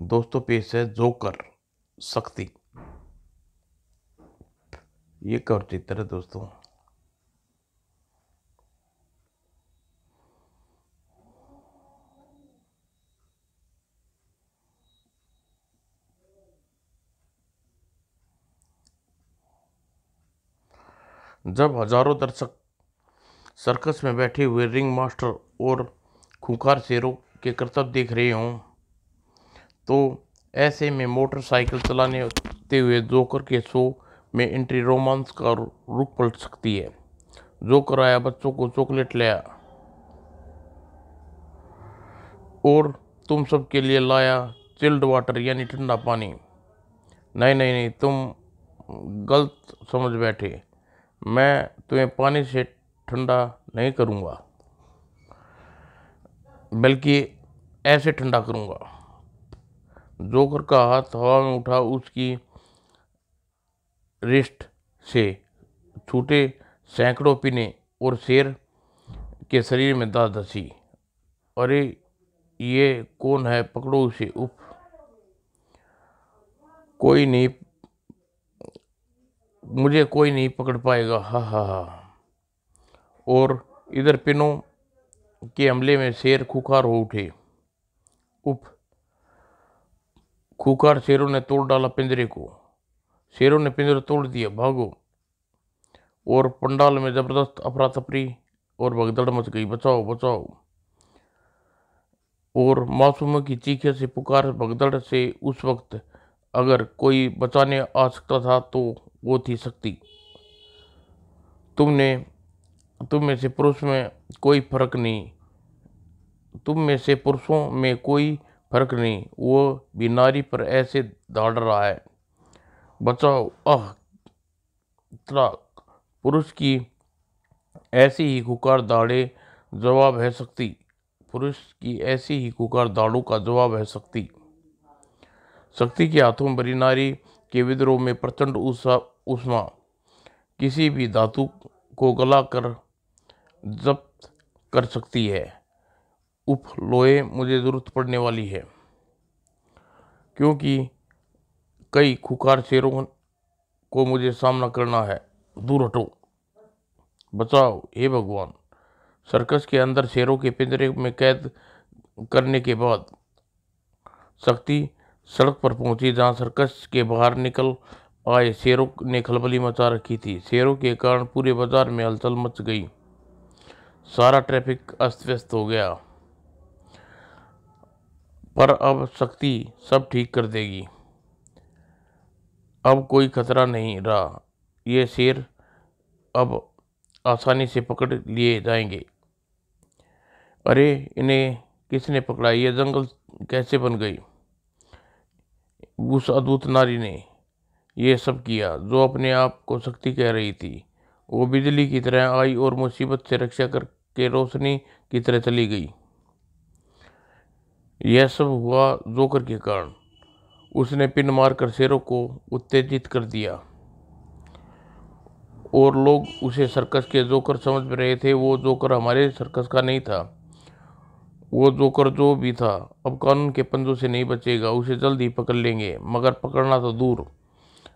दोस्तों पेश है जोकर शक्ति। ये कवर चित्र है दोस्तों। जब हजारों दर्शक सर्कस में बैठे हुए रिंग मास्टर और खूंखार शेरों के करतब देख रहे हों, तो ऐसे में मोटरसाइकिल चलाते हुए जोकर के शो में एंट्री रोमांस का रुख पलट सकती है। जोकर आया, बच्चों को चॉकलेट लाया और तुम सबके लिए लाया चिल्ड वाटर यानी ठंडा पानी। नहीं नहीं नहीं, तुम गलत समझ बैठे। मैं तुम्हें पानी से ठंडा नहीं करूँगा, बल्कि ऐसे ठंडा करूँगा। जोकर का हाथ हवा में उठा, उसकी रिस्ट से छूटे सैकड़ों पिने और शेर के शरीर में दांत धसी। अरे ये कौन है, पकड़ो उसे। उफ, कोई नहीं, मुझे कोई नहीं पकड़ पाएगा। हा हा हा। और इधर पिनों के हमले में शेर खुखार हो उठे। उफ, खूंखार शेरों ने तोड़ डाला पिंजरे को। शेरों ने पिंजरा तोड़ दिया, भागो। और पंडाल में जबरदस्त अफरा तफरी और भगदड़ मच गई। बचाओ बचाओ। और मासूमों की चीखें से पुकार भगदड़ से उस वक्त अगर कोई बचाने आ सकता था तो वो थी शक्ति। तुमने तुम में से पुरुष में कोई फर्क नहीं, तुम में से पुरुषों में कोई फर्क नहीं, वो भी नारी पर ऐसे दौड़ रहा है। बचाओ। आह, तड़ाक। पुरुष की ऐसी ही खुकार दाड़े जवाब है शक्ति। पुरुष की ऐसी ही खुकार दाड़ों का जवाब है शक्ति। शक्ति के हाथों में भरी नारी के विद्रोह में प्रचंड उष्मा किसी भी धातु को गला कर जब्त कर सकती है। उफ, लोहे मुझे जरूरत पड़ने वाली है, क्योंकि कई खुकार शेरों को मुझे सामना करना है। दूर हटो, बचाओ हे भगवान। सर्कस के अंदर शेरों के पिंजरे में कैद करने के बाद शक्ति सड़क पर पहुंची, जहां सर्कस के बाहर निकल आए शेरों ने खलबली मचा रखी थी। शेरों के कारण पूरे बाजार में हलचल मच गई। सारा ट्रैफिक अस्त व्यस्त हो गया। पर अब शक्ति सब ठीक कर देगी। अब कोई खतरा नहीं रहा। ये शेर अब आसानी से पकड़ लिए जाएंगे। अरे इन्हें किसने पकड़ा, ये जंगल कैसे बन गई। उस अद्भुत नारी ने ये सब किया जो अपने आप को शक्ति कह रही थी। वो बिजली की तरह आई और मुसीबत से रक्षा करके रोशनी की तरह चली गई। यह सब हुआ जोकर के कारण। उसने पिन मारकर शेरों को उत्तेजित कर दिया और लोग उसे सर्कस के जोकर समझ रहे थे। वो जोकर हमारे सर्कस का नहीं था। वो जोकर जो भी था अब कानून के पंजों से नहीं बचेगा। उसे जल्द ही पकड़ लेंगे, मगर पकड़ना तो दूर,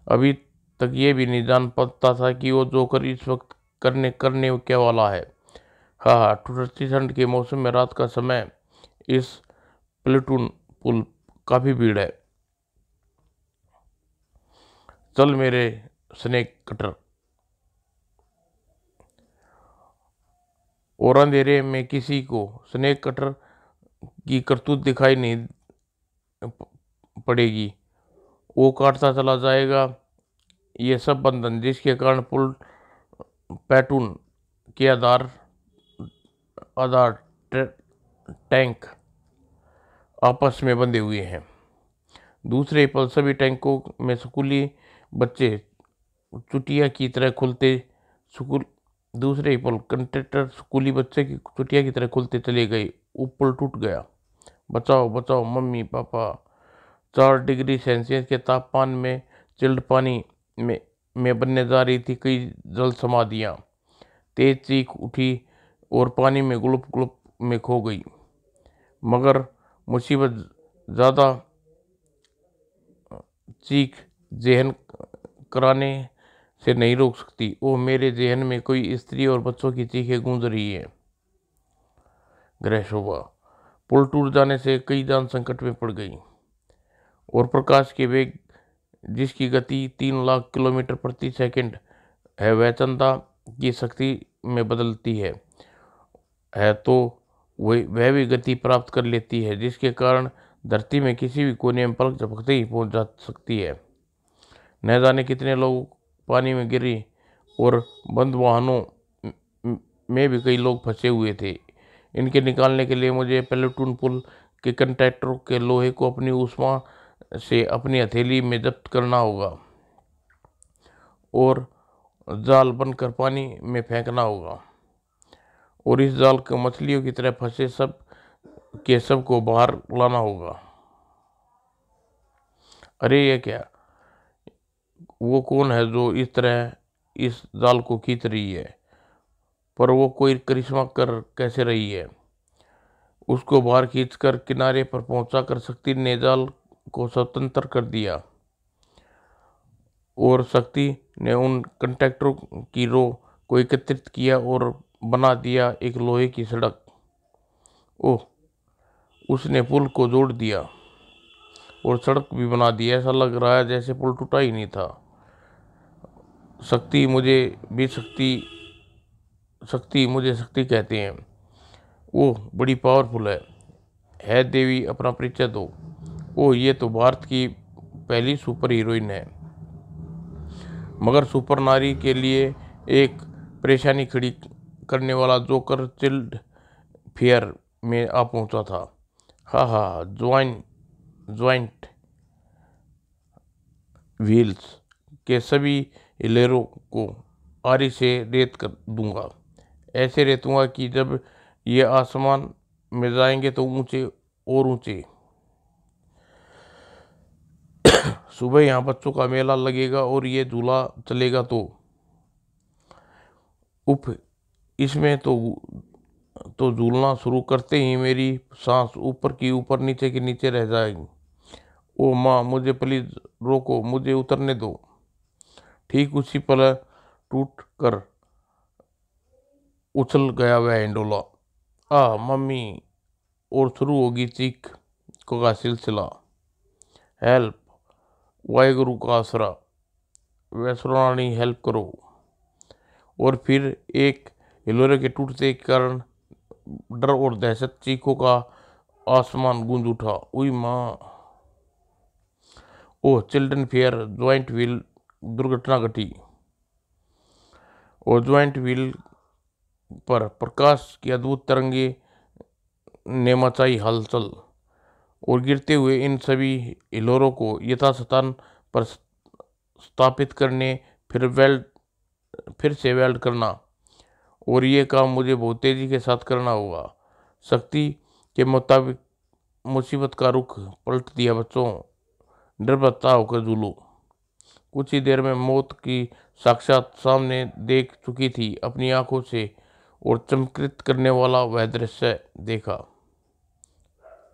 अभी तक ये भी नहीं जान पाता था कि वो जोकर इस वक्त करने करने क्या वाला है। हाँ हाँ, ठुठुरती ठंड के मौसम में रात का समय, इस प्लेटून पुल काफ़ी भीड़ है। चल मेरे स्नेक कटर। और अंधेरे में किसी को स्नेक कटर की करतूत दिखाई नहीं पड़ेगी। वो काटता चला जाएगा ये सब बंधन, जिसके कारण पुल पैटून के आधार आधार टैंक आपस में बंधे हुए हैं। दूसरे पल सभी टैंकों में स्कूली बच्चे चुटिया की तरह खुलते स्कूल दूसरे ही पल कंडक्टर स्कूली बच्चे की चुटिया की तरह खुलते चले गए। ऊपर टूट गया। बचाओ बचाओ मम्मी पापा। 4 डिग्री सेल्सियस के तापमान में चिल्ड पानी में बनने जा रही थी कई जल समाधियाँ। तेज चीख उठी और पानी में गुलप गुलप में खो गई। मगर मुसीबत ज़्यादा चीख जहन कराने से नहीं रोक सकती। ओ मेरे जहन में कोई स्त्री और बच्चों की चीखें गूंज रही है। ग्रह शोभा। पुल टूट जाने से कई जान संकट में पड़ गई और प्रकाश के वेग जिसकी गति 3 लाख किलोमीटर प्रति सेकंड है वह चंदा की शक्ति में बदलती है तो वह भी गति प्राप्त कर लेती है, जिसके कारण धरती में किसी भी कोने में पलक झपकते ही पहुंच जा सकती है। न जाने कितने लोग पानी में गिरे और बंद वाहनों में भी कई लोग फंसे हुए थे। इनके निकालने के लिए मुझे पेलोटून पुल के कंट्रैक्टरों के लोहे को अपनी उष्मा से अपनी हथेली में जब्त करना होगा और जाल बनकर पानी में फेंकना होगा और इस जाल को मछलियों की तरह फंसे सब को बाहर लाना होगा। अरे ये क्या, वो कौन है जो इस तरह इस जाल को खींच रही है? पर वो कोई करिश्मा कर कैसे रही है? उसको बाहर खींचकर किनारे पर पहुंचा कर शक्ति ने जाल को स्वतंत्र कर दिया और शक्ति ने उन कंट्रैक्टरों की रो को एकत्रित किया और बना दिया एक लोहे की सड़क। ओह, उसने पुल को जोड़ दिया और सड़क भी बना दी। ऐसा लग रहा है जैसे पुल टूटा ही नहीं था। शक्ति मुझे शक्ति कहते हैं। ओह, बड़ी पावरफुल है देवी, अपना परिचय दो। ओह, ये तो भारत की पहली सुपर हीरोइन है। मगर सुपर नारी के लिए एक परेशानी खड़ी करने वाला जोकर चिल्ड फेयर में आ पहुंचा था। हा ज्वाइंट व्हील्स के सभी हिलेरों को आरी से रेत कर दूंगा। ऐसे रेतूंगा कि जब ये आसमान में जाएंगे तो ऊंचे और ऊंचे। सुबह यहाँ बच्चों का मेला लगेगा और ये झूला चलेगा तो उफ, इसमें तो झूलना शुरू करते ही मेरी सांस ऊपर की ऊपर नीचे की नीचे रह जाएगी। ओ माँ, मुझे प्लीज रोको, मुझे उतरने दो। ठीक उसी पल टूट कर उछल गया वह हिंडोला। मम्मी, और शुरू होगी चीख का सिलसिला। हेल्प, वाहेगुरु का आसरा, वैश्वरानी हेल्प करो। और फिर एक हिलोरे के टूटने के कारण डर और दहशत चीखों का आसमान गूंज उठा। उई माँ। ओह, चिल्ड्रन फेयर ज्वाइंट व्हील दुर्घटना घटी और ज्वाइंट व्हील पर प्रकाश की अद्भुत तरंगे ने मचाई हलचल और गिरते हुए इन सभी हिलोरों को यथास्थान पर स्थापित करने फिर से वेल्ड करना, और ये काम मुझे बहुत तेजी के साथ करना होगा। शक्ति के मुताबिक मुसीबत का रुख पलट दिया। बच्चों, डरबता होकर झूलो। कुछ ही देर में मौत की साक्षात सामने देख चुकी थी अपनी आंखों से और चमत्कृत करने वाला वह दृश्य देखा।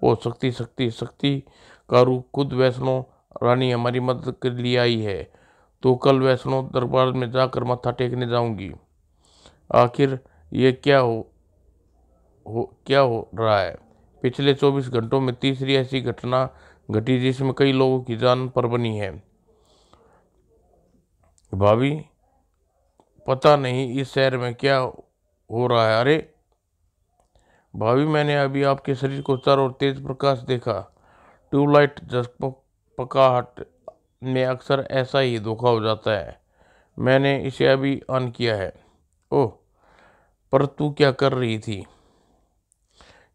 ओ शक्ति शक्ति शक्ति का रूप खुद वैष्णो रानी हमारी मदद के लिए आई है, तो कल वैष्णो दरबार में जाकर मत्था टेकने जाऊंगी। आखिर ये क्या हो रहा है? पिछले 24 घंटों में तीसरी ऐसी घटना घटी जिसमें कई लोगों की जान पर बनी है। भाभी, पता नहीं इस शहर में क्या हो रहा है। अरे भाभी, मैंने अभी आपके शरीर को चारों ओर तेज प्रकाश देखा। ट्यूबलाइट झपकाहट में अक्सर ऐसा ही धोखा हो जाता है। मैंने इसे अभी ऑन किया है। ओह, पर तू क्या कर रही थी?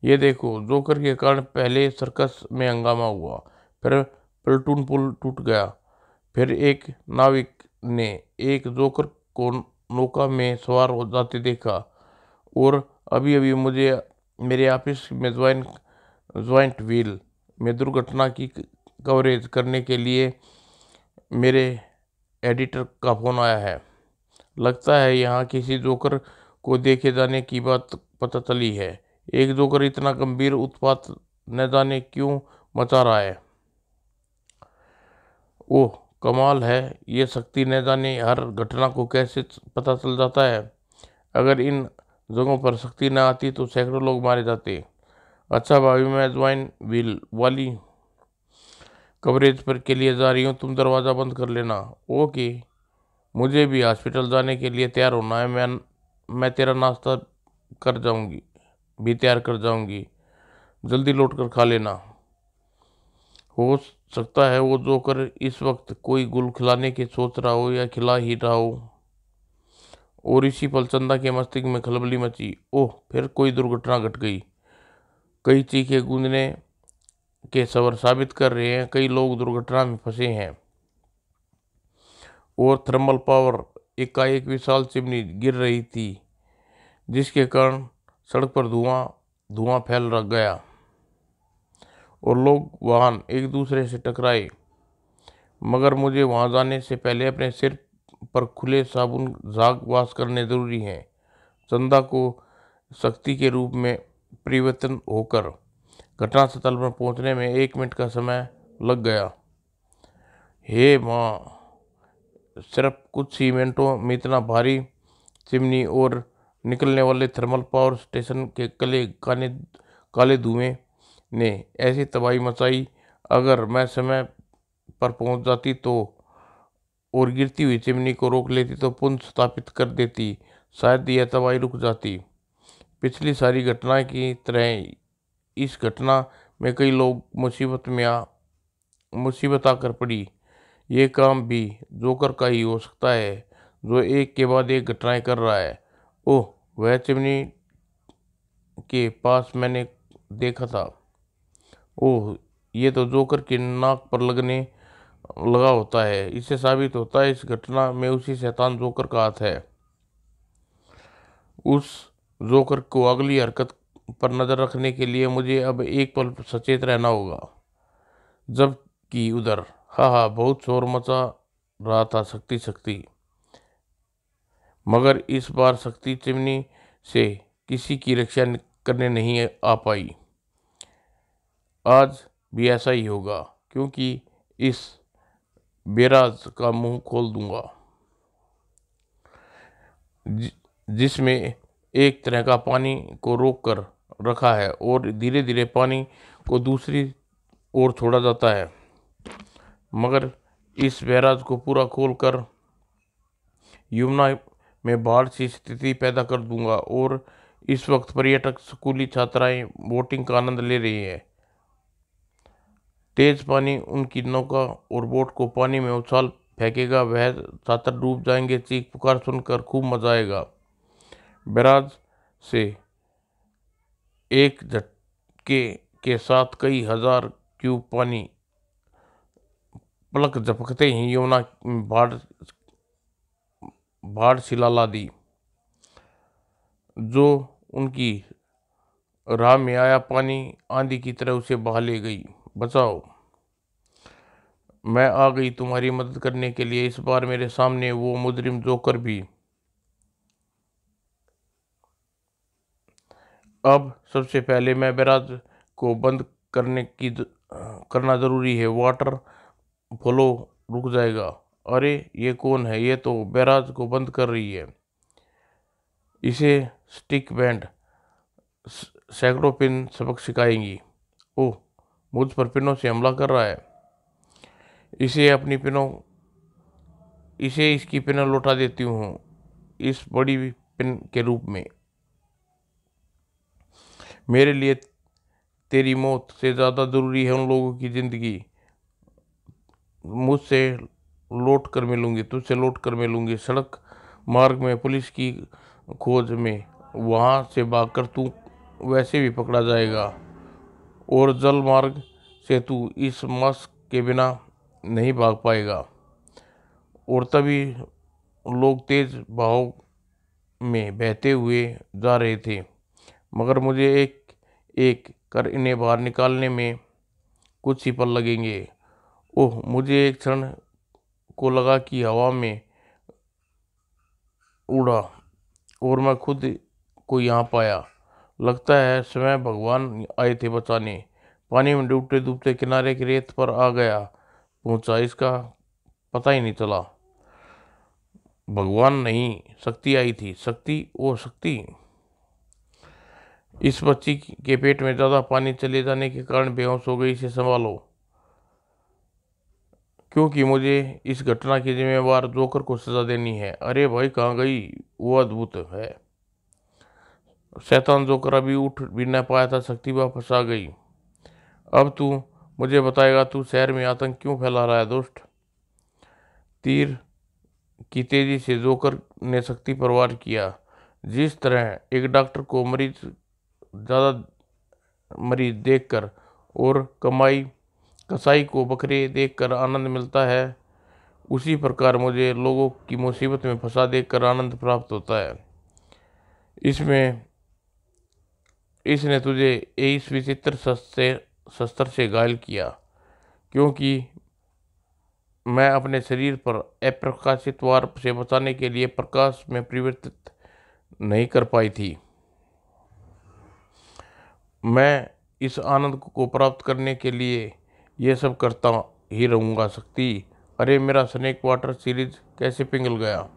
ये देखो, जोकर के कारण पहले सर्कस में हंगामा हुआ, फिर प्लेटून पुल टूट गया, फिर एक नाविक ने एक जोकर को नौका में सवार हो जाते देखा, और अभी अभी मुझे मेरे ऑफिस में ज्वाइंट व्हील में दुर्घटना की कवरेज करने के लिए मेरे एडिटर का फ़ोन आया है। लगता है यहाँ किसी जोकर को देखे जाने की बात पता चली है। एक जोकर इतना गंभीर उत्पात न जाने क्यों मचा रहा है। ओह कमाल है, ये शक्ति न जाने हर घटना को कैसे पता चल जाता है। अगर इन जगहों पर शक्ति न आती तो सैकड़ों लोग मारे जाते। अच्छा भाभी, मैं ज्वाइन व्हील वाली कवरेज पर के लिए जा रही हूँ, तुम दरवाज़ा बंद कर लेना। ओके। मुझे भी हॉस्पिटल जाने के लिए तैयार होना है। मैं तेरा नाश्ता कर जाऊंगी, भी तैयार कर जाऊंगी। जल्दी लौट कर खा लेना। हो सकता है वो जोकर इस वक्त कोई गुल खिलाने की सोच रहा हो या खिला ही रहा हो। और इसी पल चंदा के मस्तिष्क में खलबली मची। ओह, फिर कोई दुर्घटना घट गई। कई चीखे गूंजने के सवर साबित कर रहे हैं कई लोग दुर्घटना में फंसे हैं। और थर्मल पावर एकाएक विशाल चिमनी गिर रही थी, जिसके कारण सड़क पर धुआं धुआं फैल रह गया और लोग वाहन एक दूसरे से टकराए। मगर मुझे वहां जाने से पहले अपने सिर पर खुले साबुन झाग वाश करने जरूरी है। चंदा को शक्ति के रूप में परिवर्तन होकर घटनास्थल पर पहुंचने में 1 मिनट का समय लग गया। हे माँ, सिर्फ कुछ ही मिनटों में इतना भारी चिमनी और निकलने वाले थर्मल पावर स्टेशन के काले काले धुएं ने ऐसी तबाही मचाई। अगर मैं समय पर पहुंच जाती तो और गिरती हुई चिमनी को रोक लेती तो पुनः स्थापित कर देती, शायद यह तबाही रुक जाती। पिछली सारी घटना की तरह इस घटना में कई लोग मुसीबत आकर पड़ी। ये काम भी जोकर का ही हो सकता है, जो एक के बाद एक घटनाएं कर रहा है। ओह, वह चिमनी के पास मैंने देखा था। ओह, ये तो जोकर की नाक पर लगने लगा होता है। इससे साबित होता है इस घटना में उसी शैतान जोकर का हाथ है। उस जोकर को अगली हरकत पर नजर रखने के लिए मुझे अब एक पल सचेत रहना होगा। जबकि उधर हाँ हाँ बहुत शोर मचा रहा था। शक्ति शक्ति, मगर इस बार शक्ति चिमनी से किसी की रक्षा करने नहीं आ पाई। आज भी ऐसा ही होगा, क्योंकि इस बेराज का मुंह खोल दूंगा, जिसमें एक तरह का पानी को रोक कर रखा है और धीरे धीरे पानी को दूसरी ओर छोड़ा जाता है। मगर इस बैराज को पूरा खोलकर यमुना में बाढ़ सी स्थिति पैदा कर दूंगा। और इस वक्त पर्यटक स्कूली छात्राएं बोटिंग का आनंद ले रही हैं। तेज पानी उनकी नौका और बोट को पानी में उछाल फेंकेगा। वह छात्र डूब जाएंगे। चीख पुकार सुनकर खूब मजा आएगा। बैराज से एक झटके के साथ कई हजार क्यूब पानी पलक झपकते ही यमुना में बाढ़ शिलाला दी, जो उनकी राह में आया पानी आंधी की तरह उसे बहा ले गई। बचाओ, मैं आ गई तुम्हारी मदद करने के लिए। इस बार मेरे सामने वो मुजरिम जोकर भी। अब सबसे पहले मैं बैराज को बंद करना जरूरी है। वाटर फ्लो रुक जाएगा। अरे ये कौन है? ये तो बैराज को बंद कर रही है। इसे स्टिक बैंड सैकड़ों पिन सबक सिखाएंगी। ओह, मुझ पर पिनों से हमला कर रहा है। इसे अपनी पिनों इसे इसकी पिनों लौटा देती हूँ इस बड़ी पिन के रूप में। मेरे लिए तेरी मौत से ज़्यादा ज़रूरी है उन लोगों की ज़िंदगी। मुझसे लौट कर मिलूंगी, तुझसे लौट कर मिलूंगी। सड़क मार्ग में पुलिस की खोज में वहाँ से भागकर तू वैसे भी पकड़ा जाएगा। और जल मार्ग से तू इस मास्क के बिना नहीं भाग पाएगा। और तभी लोग तेज बहाव में बहते हुए जा रहे थे, मगर मुझे एक एक कर इन्हें बाहर निकालने में कुछ ही पल लगेंगे। ओह, मुझे एक क्षण को लगा कि हवा में उड़ा और मैं खुद को यहाँ पाया। लगता है स्वयं भगवान आए थे बचाने। पानी में डूबते डूबते किनारे की रेत पर आ गया। पहुंचा इसका पता ही नहीं चला। भगवान नहीं, शक्ति आई थी। शक्ति, ओ शक्ति। इस बच्ची के पेट में ज़्यादा पानी चले जाने के कारण बेहोश हो गई, इसे संभालो, क्योंकि मुझे इस घटना की जिम्मेवार जोकर को सजा देनी है। अरे भाई कहाँ गई? वो अद्भुत है। शैतान जोकर अभी उठ भी न पाया था, शक्ति वापस आ गई। अब तू मुझे बताएगा, तू शहर में आतंक क्यों फैला रहा है दुष्ट? तीर की तेजी से जोकर ने शक्ति पर वार किया। जिस तरह एक डॉक्टर को ज़्यादा मरीज देखकर और कसाई को बकरे देखकर आनंद मिलता है, उसी प्रकार मुझे लोगों की मुसीबत में फंसा देखकर आनंद प्राप्त होता है। इसने तुझे इस विचित्र शस्त्र से घायल किया, क्योंकि मैं अपने शरीर पर अप्रकाशित वार से बचाने के लिए प्रकाश में परिवर्तित नहीं कर पाई थी। मैं इस आनंद को प्राप्त करने के लिए ये सब करता ही रहूँगा शक्ति। अरे मेरा स्नेक वाटर सीरीज कैसे पिघल गया?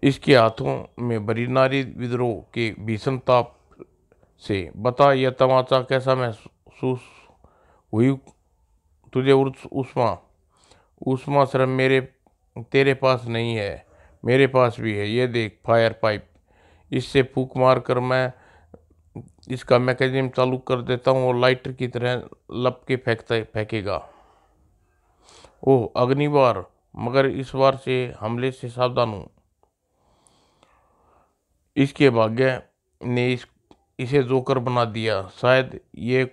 इसके हाथों में भरी नारी विद्रोह के भीषण ताप से बता, यह तमाचा कैसा महसूस हुई तुझे? उष्मा शर्म तेरे पास नहीं है, मेरे पास भी है। ये देख फायर पाइप, इससे फूंक मार कर मैं इसका मैकेनिज्म चालू कर देता हूँ और लाइटर की तरह लप के फेंकेगा। ओह अग्निबार, मगर इस बार से हमले से सावधान हूँ। इसके भाग्य ने इसे जोकर बना दिया। शायद ये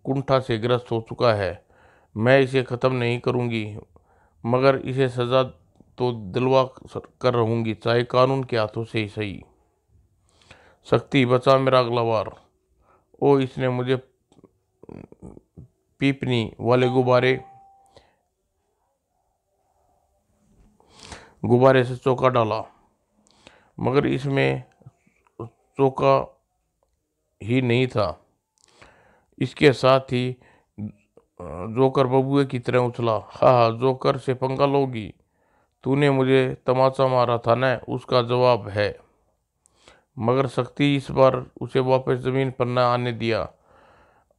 कुंठा से ग्रस्त हो चुका है। मैं इसे ख़त्म नहीं करूँगी, मगर इसे सज़ा तो दिलवा कर रहूँगी, चाहे कानून के हाथों से ही सही। शक्ति बचा मेरा अगला वार। ओ इसने मुझे पीपनी वाले गुब्बारे से चौका डाला, मगर इसमें चौका ही नहीं था। इसके साथ ही जोकर बबुए की तरह उछला। हा, जोकर से पंगा लोगी? तूने मुझे तमाचा मारा था न, उसका जवाब है। मगर शक्ति इस बार उसे वापस जमीन पर न आने दिया।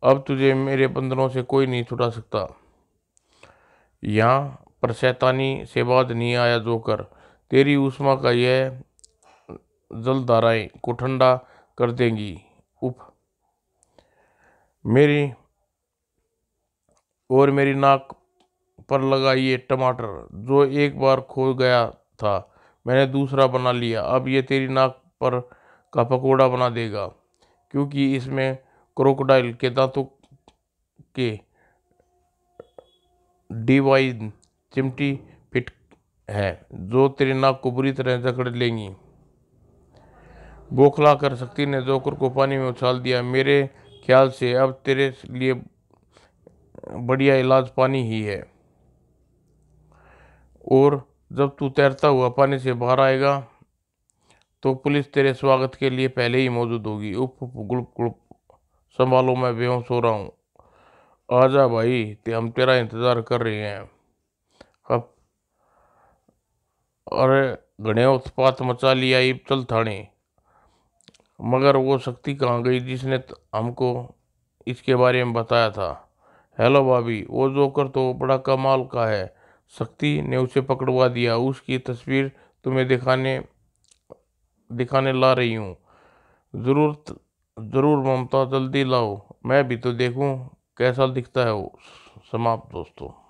अब तुझे मेरे बंधनों से कोई नहीं छुड़ा सकता। यहाँ पर शैतानी से बाज नहीं आया जोकर। तेरी उष्मा का यह जलधाराएं को ठंडा कर देंगी। उफ, मेरी नाक पर लगा ये टमाटर जो एक बार खो गया था, मैंने दूसरा बना लिया। अब ये तेरी नाक पर का पकोड़ा बना देगा, क्योंकि इसमें क्रोकोडाइल के दांतों के डिवाइन चिमटी फिट है, जो तेरी नाक को बुरी तरह जकड़ लेंगी। बौखला कर शक्ति ने जोकर को पानी में उछाल दिया। मेरे ख्याल से अब तेरे लिए बढ़िया इलाज पानी ही है। और जब तू तैरता हुआ पानी से बाहर आएगा तो पुलिस तेरे स्वागत के लिए पहले ही मौजूद होगी। उप गुल्प गुल्प, संभालो मैं बेहोश हो रहा हूँ। आजा भाई, हम तेरा इंतजार कर रहे हैं। अब अरे घने उत्पात मचा लिया, ये चल थाने। मगर वो शक्ति कहाँ गई जिसने हमको इसके बारे में बताया था? हेलो भाभी, वो जोकर तो बड़ा कमाल का है। शक्ति ने उसे पकड़वा दिया। उसकी तस्वीर तुम्हें दिखाने ला रही हूँ। जरूर ममता, जल्दी लाओ, मैं भी तो देखूं कैसा दिखता है वो। समाप्त दोस्तों।